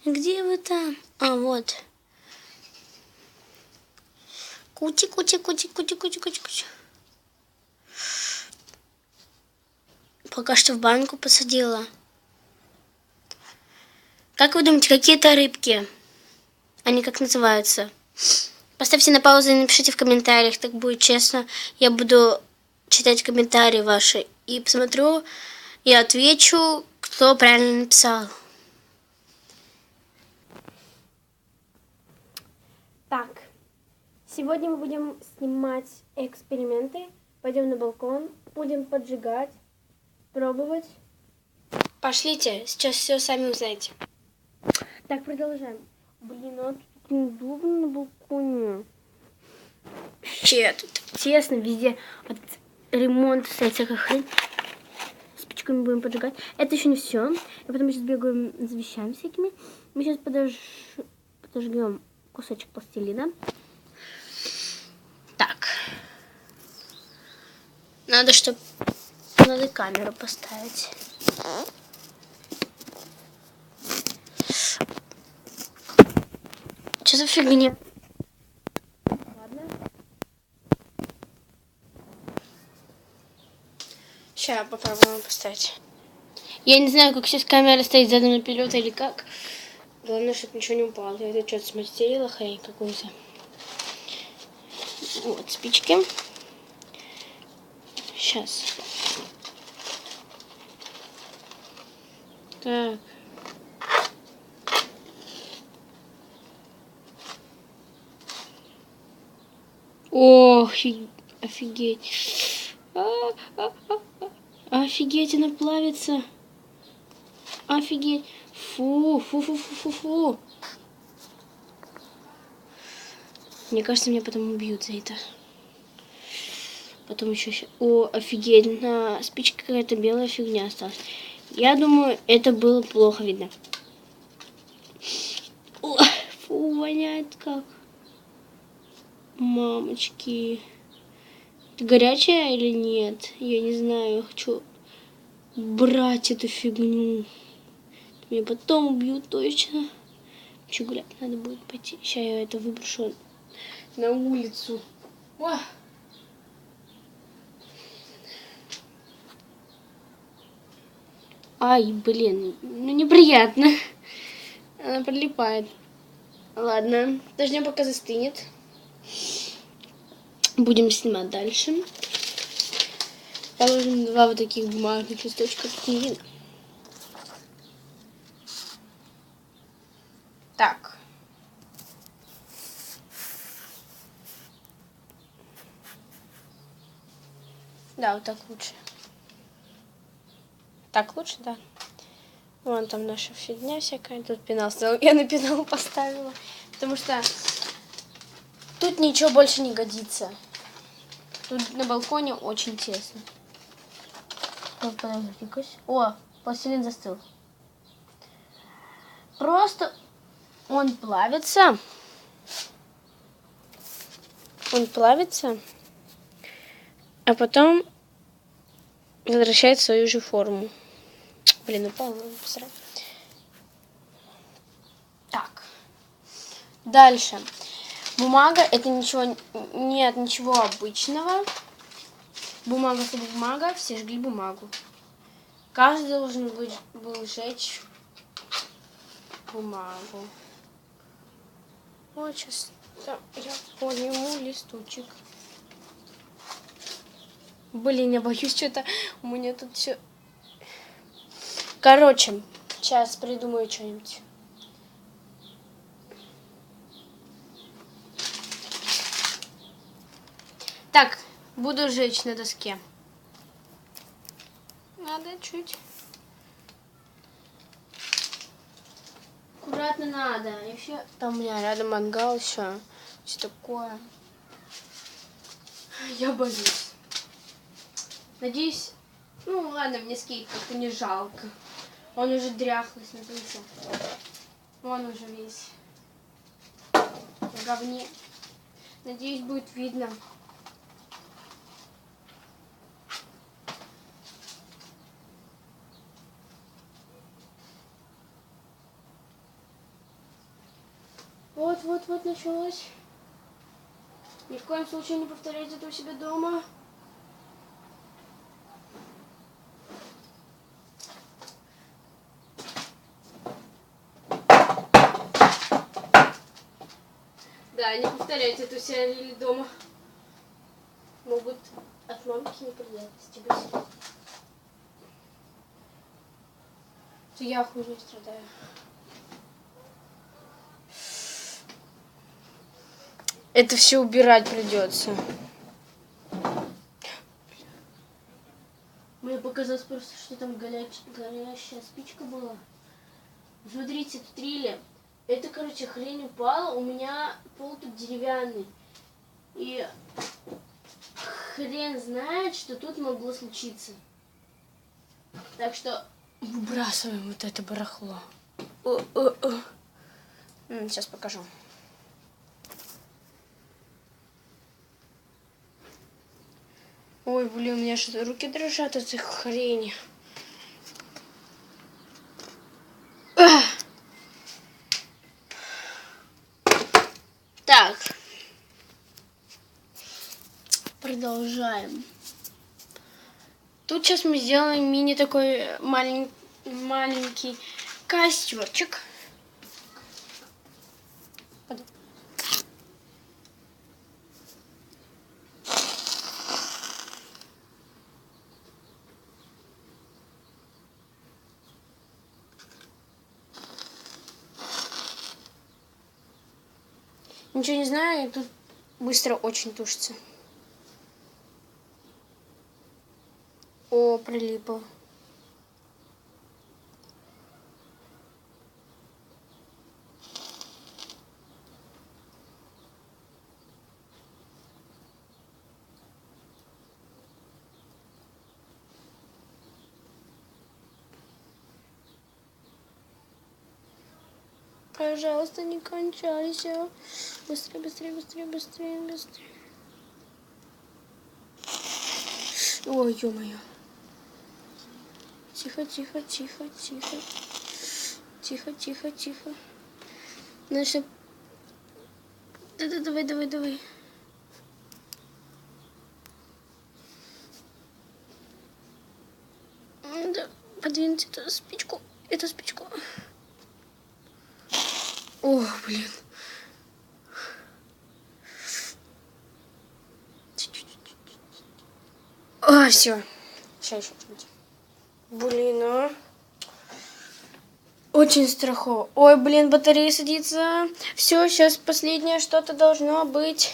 Где вы там? А, вот. Кучи. Пока что в банку посадила. Как вы думаете, какие это рыбки? Они как называются? Поставьте на паузу и напишите в комментариях, так будет честно. Я буду читать комментарии ваши и посмотрю и отвечу, кто правильно написал. Так, сегодня мы будем снимать эксперименты. Пойдем на балкон, будем поджигать, пробовать. Пошлите, сейчас все сами узнаете. Так, продолжаем. Блин, а тут неудобно на балконе. Вообще, тут тесно везде. От ремонта стоит всякая хрень. Спичками будем поджигать. Это еще не все. Я потом сейчас бегаю за вещами всякими. Мы сейчас подожгем кусочек пластилина. Так. Надо камеру поставить. Что за фигня? Ладно. Сейчас попробуем поставить. Я не знаю, как сейчас камера стоит задом наперед или как. Главное, чтобы ничего не упало. Я это что-то смастерила, хрень какую-то. Вот спички. Сейчас. Так. Ох, офигеть. Офигеть, она плавится. Офигеть. Фу. Мне кажется, меня потом убьют за это. Потом еще... О, офигеть. На спичке какая-то белая фигня осталась. Я думаю, это было плохо видно. О, фу, воняет как. Мамочки. Это горячая или нет? Я не знаю. Я хочу брать эту фигню. Меня потом убьют точно. Еще гулять надо будет пойти. Сейчас я это выброшу на улицу. О! Ай, блин, ну неприятно. Она прилипает. Ладно, подождем, пока застынет. Будем снимать дальше. Положим 2 вот таких бумажных листочка. Тут не видно. Так. Да, вот так лучше. Так лучше, да. Вон там наша фигня всякая. Тут пенал стоял. Я на пенал поставила. Потому что тут ничего больше не годится. Тут на балконе очень тесно. О, пластилин застыл. Просто он плавится. А потом возвращает свою же форму. Блин, упал, надо посрать. Так. Дальше. Бумага, это ничего обычного. Бумага, все жгли бумагу. Каждый должен был сжечь бумагу. Вот сейчас я подниму листочек. Блин, я боюсь, что-то у меня тут все... Короче, сейчас придумаю что-нибудь. Так, буду жечь на доске. Надо чуть. Аккуратно надо. И все. Там у меня рядом мангал еще. Что такое? Я боюсь. Надеюсь... Ну ладно, мне скейт как-то не жалко. Он уже дряхлый, смотрите. Он уже весь в говне. Надеюсь, будет видно. Вот началось. Ни в коем случае не повторяйте это у себя дома. Да, не повторяйте это у себя или дома. Могут от мамки неприятности быть. То я хуже страдаю. Это все убирать придется. Мне показалось просто, что там горящая спичка была. Смотрите, тут рили. Это, короче, хрень упала. У меня пол тут деревянный. И хрен знает, что тут могло случиться. Так что выбрасываем вот это барахло. Сейчас покажу. Ой, блин, у меня что-то руки дрожат от этой хрени. Так. Продолжаем. Тут сейчас мы сделаем мини такой маленький костерчик. Ничего не знаю, и тут быстро очень тушится. О, прилипло. Пожалуйста, не кончайся. Быстрее, быстрее, быстрее, быстрее, быстрее. Ой, ё-моё. Тихо, тихо, тихо, тихо. Тихо, тихо, тихо. Значит, давай, давай, давай. Да, подвиньте эту спичку. Эту спичку. О, блин. А, все. Сейчас еще чуть-чуть. Блин, а. Очень страхово. Ой, блин, батарея садится. Все, сейчас последнее что-то должно быть.